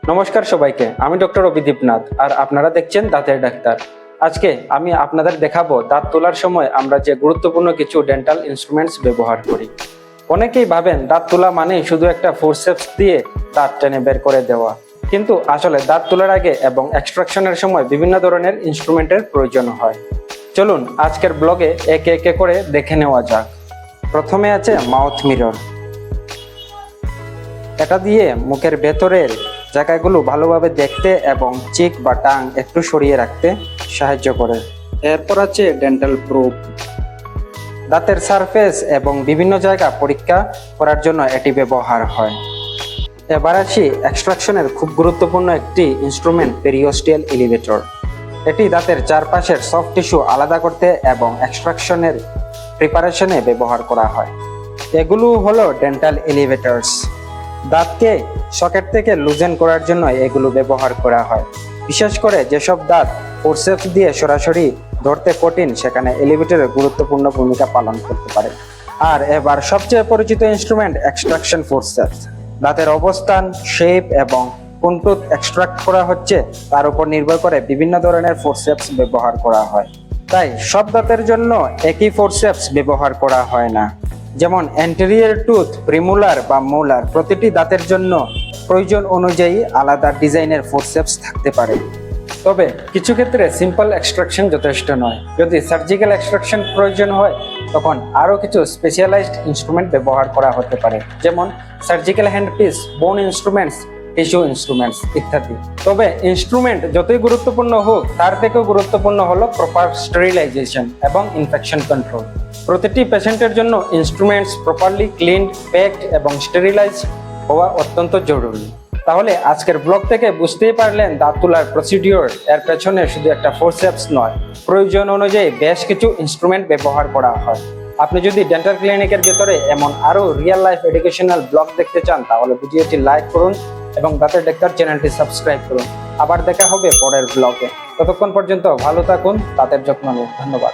নমস্কার সবাইকে, আমি ডক্টর অভিদীপ নাথ আর আপনারা দেখছেন দাঁতের ডাক্তার। আজকে আমি আপনাদের দেখাবো দাঁত তোলার সময় আমরা যে গুরুত্বপূর্ণ কিছু ডেন্টাল ইনস্ট্রুমেন্টস ব্যবহার করি। অনেকেই ভাবেন দাঁত তোলা মানে শুধু একটা ফোরসেপস দিয়ে দাঁত টেনে বের করে দেওয়া, কিন্তু আসলে দাঁত তোলার আগে এবং এক্সট্রাকশনের সময় বিভিন্ন ধরনের ইনস্ট্রুমেন্টের প্রয়োজন হয়। চলুন আজকের ব্লগে একে একে করে দেখে নেওয়া যাক। প্রথমে আছে মাউথ মিরর। এটা দিয়ে মুখের ভেতরের জায়গাগুলো ভালোভাবে দেখতে এবং চিক বা টাং একটু সরিয়ে রাখতে সাহায্য করে। এরপর আছে ডেন্টাল প্রোব। দাঁতের সারফেস এবং বিভিন্ন জায়গা পরীক্ষা করার জন্য এটি ব্যবহার হয়। এবার আসি এক্সট্রাকশনের খুব গুরুত্বপূর্ণ একটি ইনস্ট্রুমেন্ট, পেরিওস্টিয়াল এলিভেটর। এটি দাঁতের চারপাশের সফট টিস্যু আলাদা করতে এবং এক্সট্রাকশনের প্রিপারেশনে ব্যবহার করা হয়। এগুলো হলো ডেন্টাল এলিভেটরস। দাঁতকে সকেট থেকে লুজেন করার জন্য এগুলো ব্যবহার করা হয়। বিশেষ করে যেসব দাঁত ফোরসেপস দিয়ে সরাসরি ধরতে কঠিন, সেখানে এলিভেটরের গুরুত্বপূর্ণ ভূমিকা পালন করতে পারে। আর এবার সবচেয়ে পরিচিত ইনস্ট্রুমেন্ট এক্সট্রাকশন ফোরসেপস। দাঁতের অবস্থান, শেপ এবং কোন টুথ এক্সট্রাক্ট করা হচ্ছে তার উপর নির্ভর করে বিভিন্ন ধরনের ফোরসেপস ব্যবহার করা হয়। তাই সব দাঁতের জন্য একই ফোরসেপস ব্যবহার করা হয় না। যেমন অ্যান্টেরিয়র টুথ, প্রিমোলার বা মোলার, প্রতিটি দাঁতের জন্য প্রয়োজন অনুযায়ী আলাদা ডিজাইনের ফোরসেপস থাকতে পারে। তবে কিছু ক্ষেত্রে সিম্পল এক্সট্রাকশন যথেষ্ট নয়। যদি সার্জিক্যাল এক্সট্রাকশন প্রয়োজন হয় তখন আরও কিছু স্পেশালাইজড ইনস্ট্রুমেন্ট ব্যবহার করা হতে পারে, যেমন সার্জিক্যাল হ্যান্ডপিস, বোন ইনস্ট্রুমেন্টস, টিস্যু ইনস্ট্রুমেন্টস ইত্যাদি। তবে ইনস্ট্রুমেন্ট যতই গুরুত্বপূর্ণ হোক, তার থেকেও গুরুত্বপূর্ণ হলো প্রপার স্টেরিলাইজেশন এবং ইনফেকশন কন্ট্রোল। প্রতিটি পেশেন্টের জন্য ইনস্ট্রুমেন্টস প্রপারলি ক্লিনড, প্যাকড এবং স্টেরিলাইজ হওয়া অত্যন্ত জরুরি। তাহলে আজকের ব্লগ থেকে বুঝতেই পারলেন দাঁত তোলার প্রসিডিওর এর পেছনে শুধু একটা ফোরসেপস নয়, প্রয়োজন অনুযায়ী বেশ কিছু ইনস্ট্রুমেন্ট ব্যবহার করা হয়। আপনি যদি ডেন্টাল ক্লিনিকের ভেতরে এমন আরো রিয়েল লাইফ এডুকেশনাল ব্লগ দেখতে চান তাহলে ভিডিওটি লাইক করুন এবং দাঁতের ডাক্তার চ্যানেলটি সাবস্ক্রাইব করুন। আবার দেখা হবে পরের ব্লগে। ততক্ষণ পর্যন্ত ভালো থাকুন, দাঁতের যত্ন নিন। ধন্যবাদ।